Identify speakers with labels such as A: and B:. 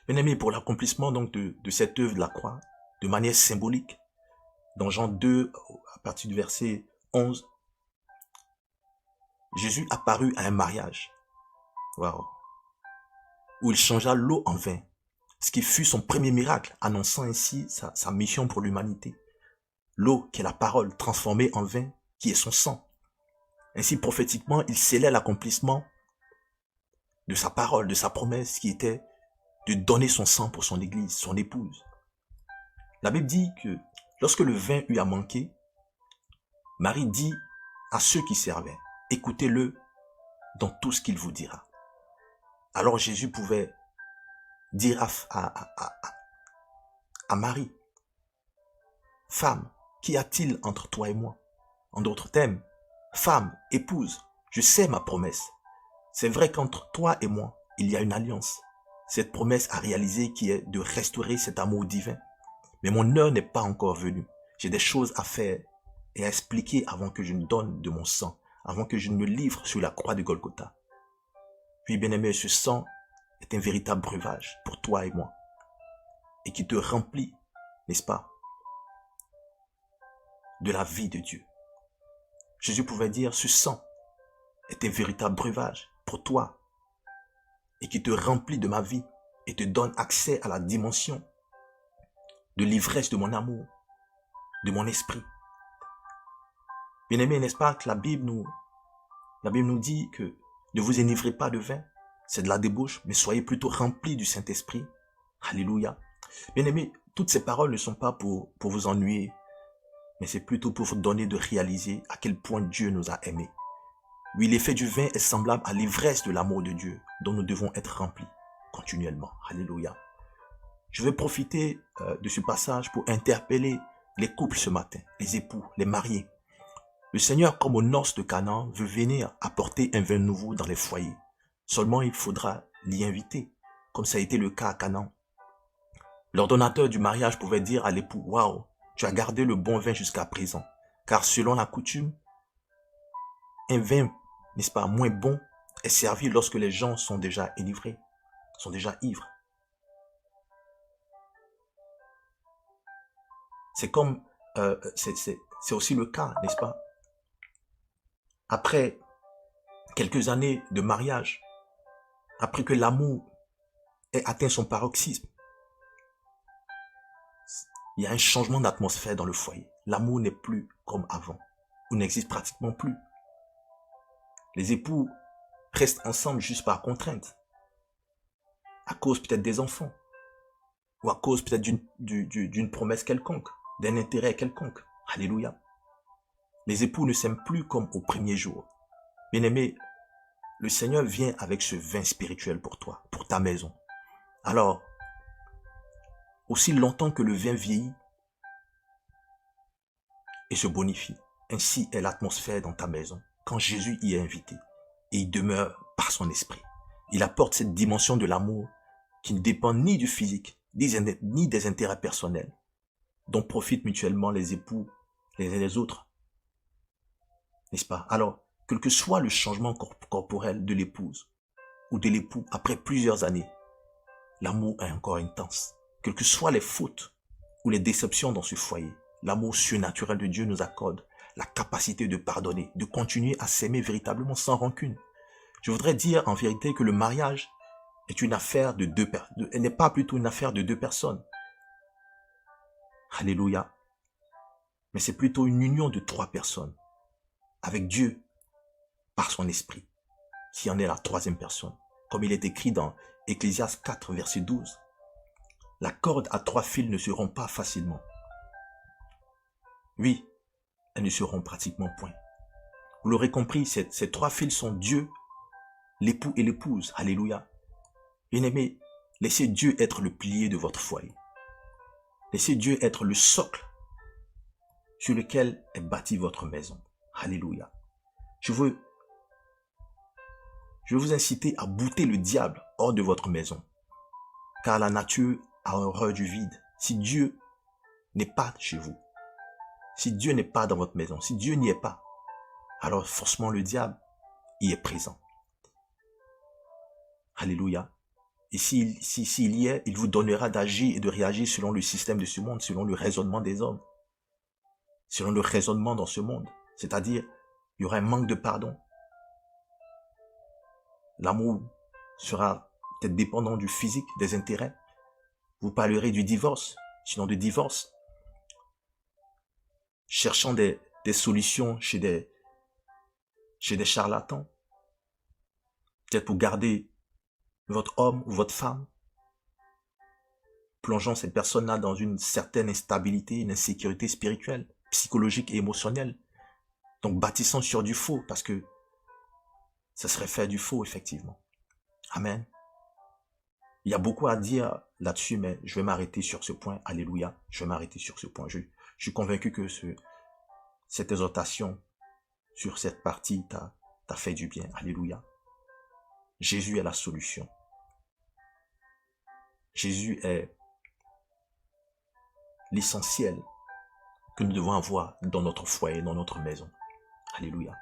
A: Bien-aimés, pour l'accomplissement donc de cette œuvre de la croix, de manière symbolique, dans Jean 2, à partir du verset 11, Jésus apparut à un mariage, wow, où il changea l'eau en vin, ce qui fut son premier miracle, annonçant ainsi sa mission pour l'humanité. L'eau, qui est la parole, transformée en vin, qui est son sang. Ainsi, prophétiquement, il scellait l'accomplissement de sa parole, de sa promesse, qui était de donner son sang pour son église, son épouse. La Bible dit que lorsque le vin eut à manquer, Marie dit à ceux qui servaient, écoutez-le dans tout ce qu'il vous dira. Alors Jésus pouvait dire à Marie, femme, qu'y a-t-il entre toi et moi? En d'autres termes, femme, épouse, je sais ma promesse. C'est vrai qu'entre toi et moi, il y a une alliance. Cette promesse à réaliser qui est de restaurer cet amour divin. Mais mon heure n'est pas encore venue. J'ai des choses à faire et à expliquer avant que je ne donne de mon sang, avant que je ne me livre sur la croix de Golgotha. Puis, bien-aimé, ce sang est un véritable breuvage pour toi et moi et qui te remplit, n'est-ce pas, de la vie de Dieu. Jésus pouvait dire, ce sang est un véritable breuvage pour toi et qui te remplit de ma vie et te donne accès à la dimension de l'ivresse de mon amour, de mon esprit. Bien-aimé, n'est-ce pas que la Bible nous dit que ne vous enivrez pas de vin, c'est de la débauche, mais soyez plutôt remplis du Saint-Esprit. Alléluia. Bien-aimé, toutes ces paroles ne sont pas pour vous ennuyer, mais c'est plutôt pour vous donner de réaliser à quel point Dieu nous a aimés. Oui, l'effet du vin est semblable à l'ivresse de l'amour de Dieu, dont nous devons être remplis continuellement. Alléluia. Je vais profiter de ce passage pour interpeller les couples ce matin, les époux, les mariés. Le Seigneur, comme aux noces de Canaan, veut venir apporter un vin nouveau dans les foyers. Seulement, il faudra l'y inviter, comme ça a été le cas à Canaan. L'ordonnateur du mariage pouvait dire à l'époux, « Waouh, tu as gardé le bon vin jusqu'à présent. » Car selon la coutume, un vin, n'est-ce pas, moins bon est servi lorsque les gens sont déjà enivrés, sont déjà ivres. C'est comme, c'est aussi le cas, n'est-ce pas? Après quelques années de mariage, après que l'amour ait atteint son paroxysme, il y a un changement d'atmosphère dans le foyer. L'amour n'est plus comme avant, ou n'existe pratiquement plus. Les époux restent ensemble juste par contrainte, à cause peut-être des enfants, ou à cause peut-être d'une promesse quelconque, d'un intérêt quelconque. Alléluia. Les époux ne s'aiment plus comme au premier jour. Bien-aimé, le Seigneur vient avec ce vin spirituel pour toi, pour ta maison. Alors, aussi longtemps que le vin vieillit et se bonifie, ainsi est l'atmosphère dans ta maison, quand Jésus y est invité, et il demeure par son esprit. Il apporte cette dimension de l'amour qui ne dépend ni du physique, ni des intérêts personnels, dont profitent mutuellement les époux les uns les autres. N'est-ce pas? Alors, quel que soit le changement corporel de l'épouse ou de l'époux après plusieurs années, l'amour est encore intense. Quelles que soient les fautes ou les déceptions dans ce foyer, l'amour surnaturel de Dieu nous accorde la capacité de pardonner, de continuer à s'aimer véritablement sans rancune. Je voudrais dire en vérité que le mariage est une affaire de deux personnes. Elle n'est pas plutôt une affaire de deux personnes. Alléluia. Mais c'est plutôt une union de trois personnes avec Dieu par son esprit, qui en est la troisième personne. Comme il est écrit dans Ecclésiaste 4, verset 12. La corde à trois fils ne se rompt pas facilement. Oui, elles ne se rompent pratiquement point. Vous l'aurez compris, ces trois fils sont Dieu, l'époux et l'épouse. Alléluia. Bien-aimés, laissez Dieu être le pilier de votre foyer. Laissez Dieu être le socle sur lequel est bâtie votre maison. Alléluia. Je veux vous inciter à bouter le diable hors de votre maison. Car la nature a horreur du vide. Si Dieu n'est pas chez vous, si Dieu n'est pas dans votre maison, si Dieu n'y est pas, alors forcément le diable y est présent. Alléluia. Et s'il y est, il vous donnera d'agir et de réagir selon le système de ce monde, selon le raisonnement des hommes, selon le raisonnement dans ce monde. C'est-à-dire, il y aura un manque de pardon. L'amour sera peut-être dépendant du physique, des intérêts. Vous parlerez du divorce, sinon de divorce. Cherchant des solutions chez des charlatans. Peut-être pour garder votre homme ou votre femme. Plongeant cette personne-là dans une certaine instabilité, une insécurité spirituelle, psychologique et émotionnelle. Donc bâtissant sur du faux, parce que ça serait faire du faux, effectivement. Amen. Il y a beaucoup à dire là-dessus, mais je vais m'arrêter sur ce point. Alléluia. Je vais m'arrêter sur ce point. Je suis convaincu que cette exhortation sur cette partie t'a fait du bien. Alléluia. Jésus est la solution. Jésus est l'essentiel que nous devons avoir dans notre foyer, dans notre maison. Alléluia.